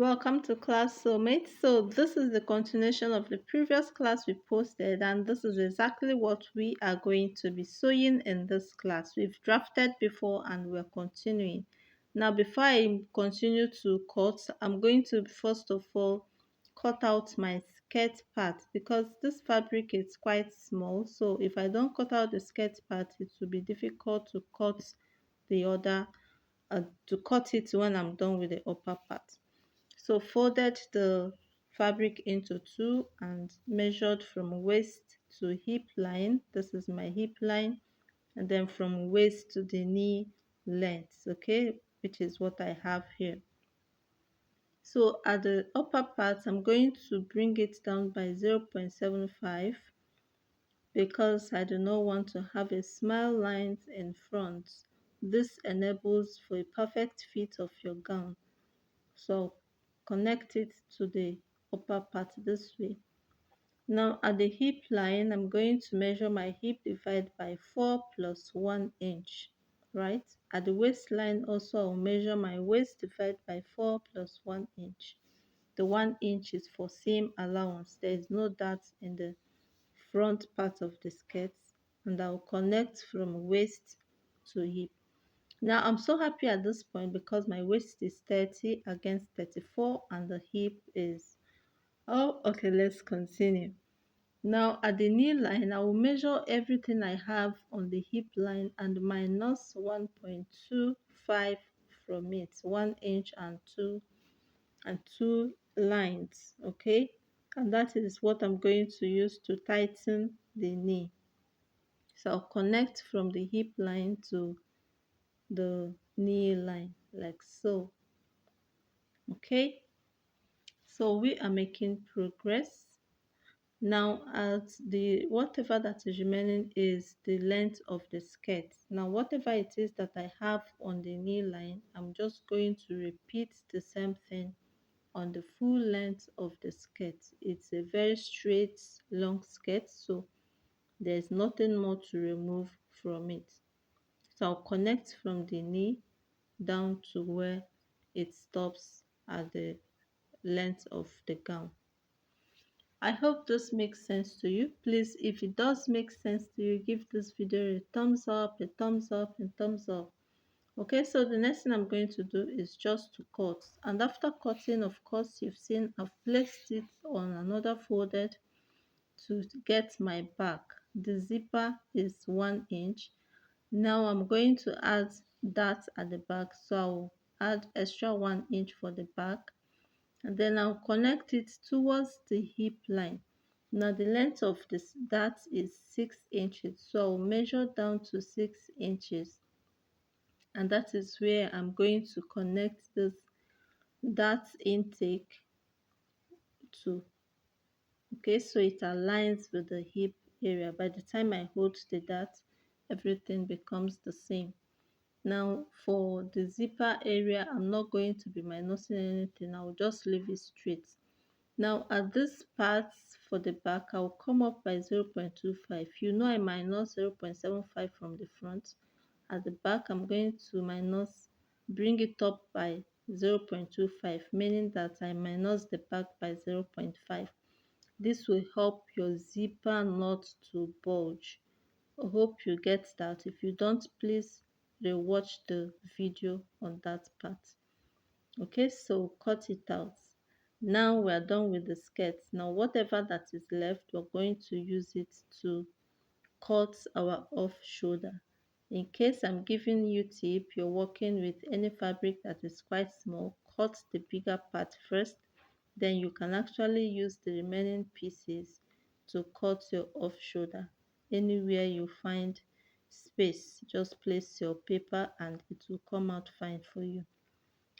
Welcome to class soulmates. So this is the continuation of the previous class we posted, and this is exactly what we are going to be sewing in this class. We've drafted before and we're continuing. Now before I continue to cut, I'm going to first of all cut out my skirt part because this fabric is quite small. So if I don't cut out the skirt part, it will be difficult to cut the other to cut it when I'm done with the upper part. So folded the fabric into two and measured from waist to hip line. This is my hip line, and then from waist to the knee length, okay, which is what I have here. So at the upper part, I'm going to bring it down by 0.75 because I do not want to have a smile line in front. This enables for a perfect fit of your gown. So connect it to the upper part this way. Now at the hip line, I'm going to measure my hip divide by 4 plus 1 inch, right? At the waistline also, I'll measure my waist divide by 4 plus 1 inch. The 1 inch is for seam allowance. There is no dart in the front part of the skirt, and I'll connect from waist to hip. Now I'm so happy at this point because my waist is 30 against 34 and the hip is, oh, okay, let's continue. Now at the knee line, I will measure everything I have on the hip line and minus 1.25 from it, 1 inch and two lines, okay? And that is what I'm going to use to tighten the knee. So I'll connect from the hip line to the knee line like so. Okay, so we are making progress. Now at the whatever that is remaining is the length of the skirt. Now whatever it is that I have on the knee line, I'm just going to repeat the same thing on the full length of the skirt. It's a very straight long skirt, so there's nothing more to remove from it. So I'll connect from the knee down to where it stops at the length of the gown. I hope this makes sense to you. Please, if it does make sense to you, give this video a thumbs up, a thumbs up, and thumbs up. Okay, so the next thing I'm going to do is just to cut. And after cutting, of course, you've seen I've placed it on another folded to get my back. The zipper is 1 inch. Now I'm going to add that at the back, so I'll add extra 1 inch for the back, and then I'll connect it towards the hip line. Now the length of this that is 6 inches, so I'll measure down to 6 inches, and that is where I'm going to connect this that intake to. Okay, so it aligns with the hip area. By the time I hold the dart, everything becomes the same. Now for the zipper area, I'm not going to be minusing anything. I'll just leave it straight. Now at this part for the back, I'll come up by 0.25. You know I minus 0.75 from the front. At the back, I'm going to bring it up by 0.25, meaning that I minus the back by 0.5. This will help your zipper not to bulge. I hope you get that. If you don't, please rewatch the video on that part. Okay, so cut it out. Now we're done with the skirt. Now whatever that is left, we're going to use it to cut our off shoulder. In case I'm giving you tip, you're working with any fabric that is quite small, cut the bigger part first, then you can actually use the remaining pieces to cut your off shoulder. Anywhere you find space, just place your paper and it will come out fine for you.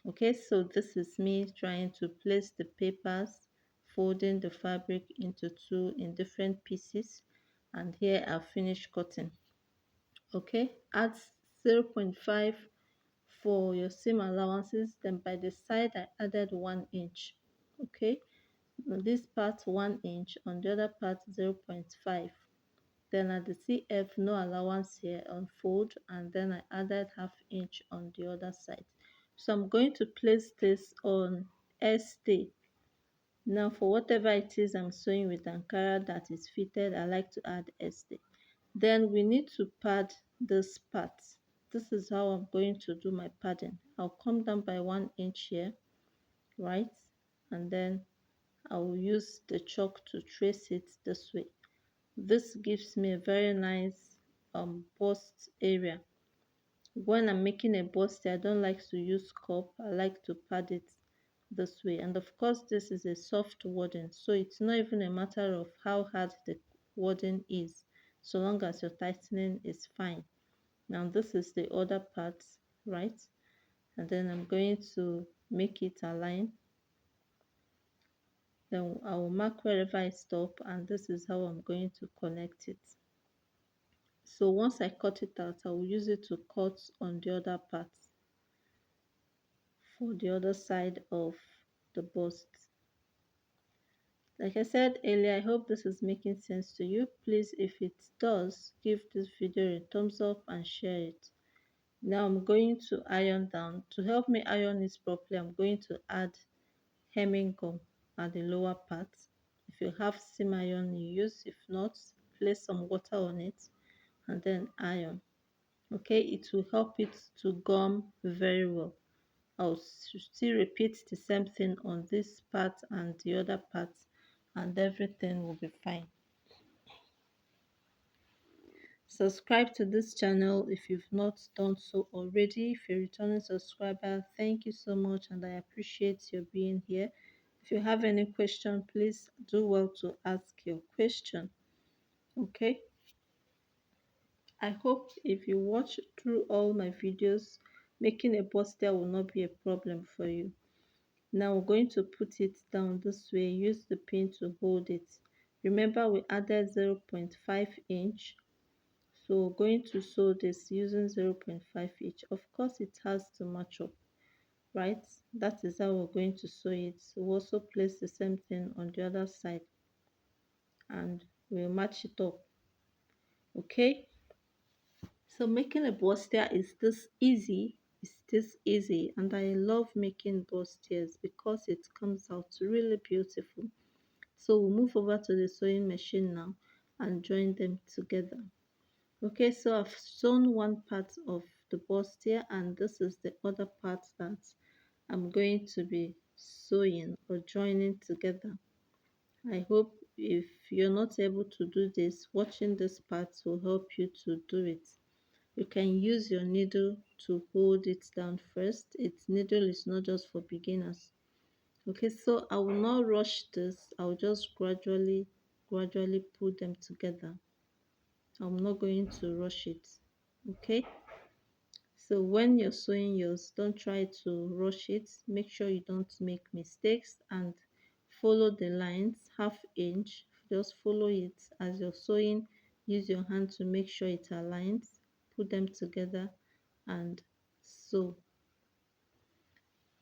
Okay, so this is me trying to place the papers, folding the fabric into two in different pieces, and here I've finished cutting. Okay, add 0.5 for your seam allowances, then by the side I added 1 inch. Okay, on this part 1 inch, on the other part 0.5. Then at the CF, no allowance here on fold, and then I added ½ inch on the other side. So I'm going to place this on stay. Now for whatever it is I'm sewing with Ankara that is fitted, I like to add stay. Then we need to pad this part. This is how I'm going to do my padding. I'll come down by 1 inch here, right? And then I will use the chalk to trace it this way. This gives me a very nice bust area. When I'm making a bustier, I don't like to use cup. I like to pad it this way. And of course, this is a soft wording, so it's not even a matter of how hard the wording is, so long as your tightening is fine. Now this is the other part, right? And then I'm going to make it align. Then I will mark wherever I stop, and this is how I'm going to connect it. So once I cut it out, I will use it to cut on the other part for the other side of the bust. Like I said earlier, I hope this is making sense to you. Please, if it does, give this video a thumbs up and share it. Now I'm going to iron down. To help me iron it properly, I'm going to add hemming gum at the lower part. If you have seam iron, you use. If not, place some water on it and then iron. Okay, it will help it to gum very well. I'll still repeat the same thing on this part and the other part, and everything will be fine. Subscribe to this channel if you've not done so already. If you're a returning subscriber, thank you so much and I appreciate your being here. If you have any question, please do well to ask your question. Okay, I hope if you watch through all my videos, making a bustier will not be a problem for you. Now we're going to put it down this way. Use the pin to hold it. Remember we added 0.5 inch, so we're going to sew this using 0.5 inch. Of course it has to match up, right? That is how we're going to sew it. We'll also place the same thing on the other side and we'll match it up. Okay, so making a bustier is this easy. It's this easy, and I love making bustiers because it comes out really beautiful. So we'll move over to the sewing machine now and join them together. Okay, so I've sewn one part of the bustier and this is the other part that I'm going to be sewing or joining together. I hope if you're not able to do this, watching this part will help you to do it. You can use your needle to hold it down first. Its needle is not just for beginners. Okay, so I will not rush this. I'll just gradually put them together. I'm not going to rush it. Okay, so when you're sewing yours, don't try to rush it. Make sure you don't make mistakes and follow the lines, half inch. Just follow it as you're sewing. Use your hand to make sure it aligns. Put them together and sew.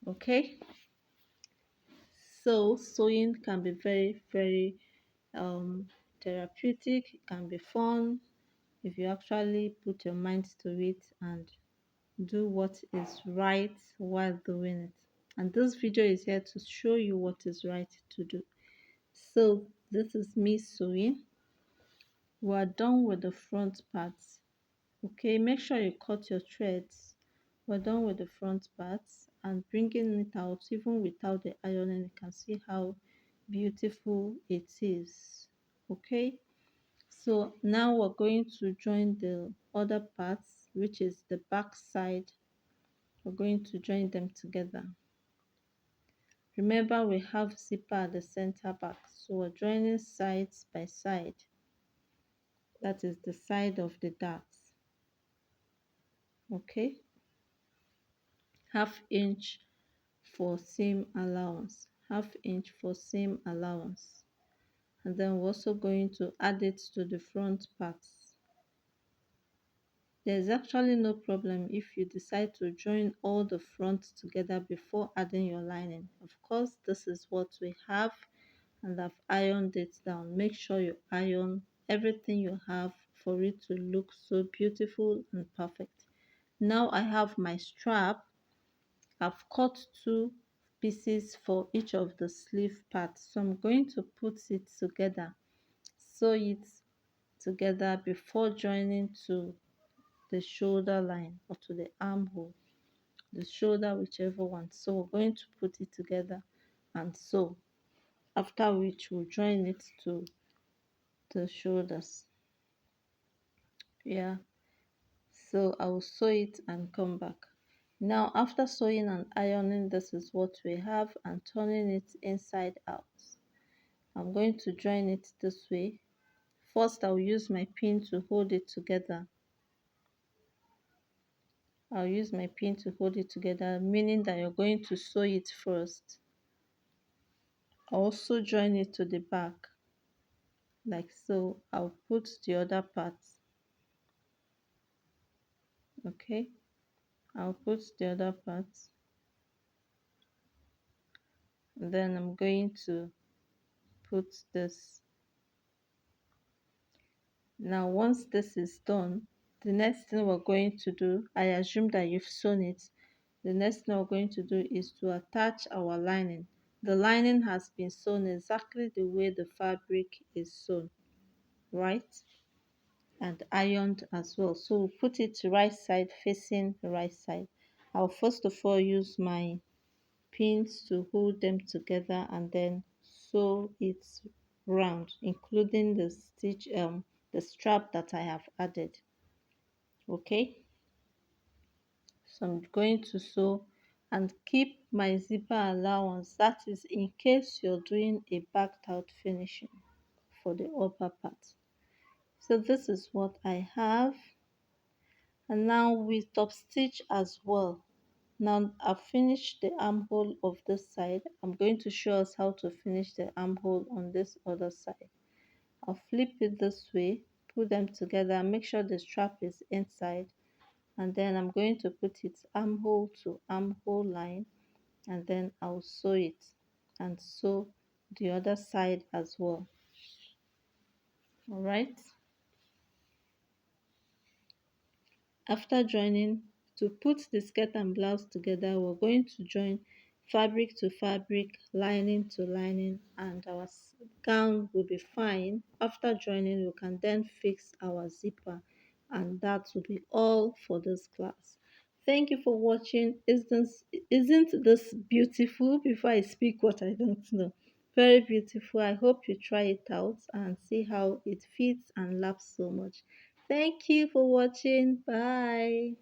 Okay, so sewing can be very therapeutic. It can be fun if you actually put your mind to it and do what is right while doing it. And this video is here to show you what is right to do. So this is me sewing. We are done with the front parts. Okay, make sure you cut your threads. We're done with the front parts and bringing it out even without the ironing. You can see how beautiful it is. Okay, so now we're going to join the other parts, which is the back side. We're going to join them together. Remember we have zipper at the center back, so we're joining sides by side. That is the side of the darts. Okay, half inch for seam allowance, half inch for seam allowance, and then we're also going to add it to the front parts. There's actually no problem if you decide to join all the front together before adding your lining. Of course, this is what we have and I've ironed it down. Make sure you iron everything you have for it to look so beautiful and perfect. Now I have my strap. I've cut two pieces for each of the sleeve parts. So I'm going to put it together, sew it together before joining to the shoulder line or to the armhole, the shoulder, whichever one. So we're going to put it together and sew, after which we'll join it to the shoulders. Yeah, so I will sew it and come back. Now after sewing and ironing, this is what we have, and turning it inside out. I'm going to join it this way. First I'll use my pin to hold it together. I'll use my pin to hold it together, meaning that you're going to sew it first. I'll also join it to the back like so. I'll put the other part. Okay, I'll put the other part, and then I'm going to put this. Now once this is done, the next thing we're going to do, I assume that you've sewn it, the next thing we're going to do is to attach our lining. The lining has been sewn exactly the way the fabric is sewn, right? And ironed as well. So we'll put it right side facing the right side. I'll first of all use my pins to hold them together and then sew it round, including the stitch, the strap that I have added. Okay, so I'm going to sew and keep my zipper allowance, that is in case you're doing a backed out finishing for the upper part. So this is what I have, and now we top stitch as well. Now I've finished the armhole of this side. I'm going to show us how to finish the armhole on this other side. I'll flip it this way, put them together, make sure the strap is inside, and then I'm going to put it armhole to armhole line, and then I'll sew it and sew the other side as well. All right. After joining, to put the skirt and blouse together, we're going to join fabric to fabric, lining to lining, and our gown will be fine. After joining, we can then fix our zipper, and that will be all for this class. Thank you for watching. Isn't this beautiful? Before I speak what I don't know. Very beautiful. I hope you try it out and see how it fits and laps so much. Thank you for watching. Bye.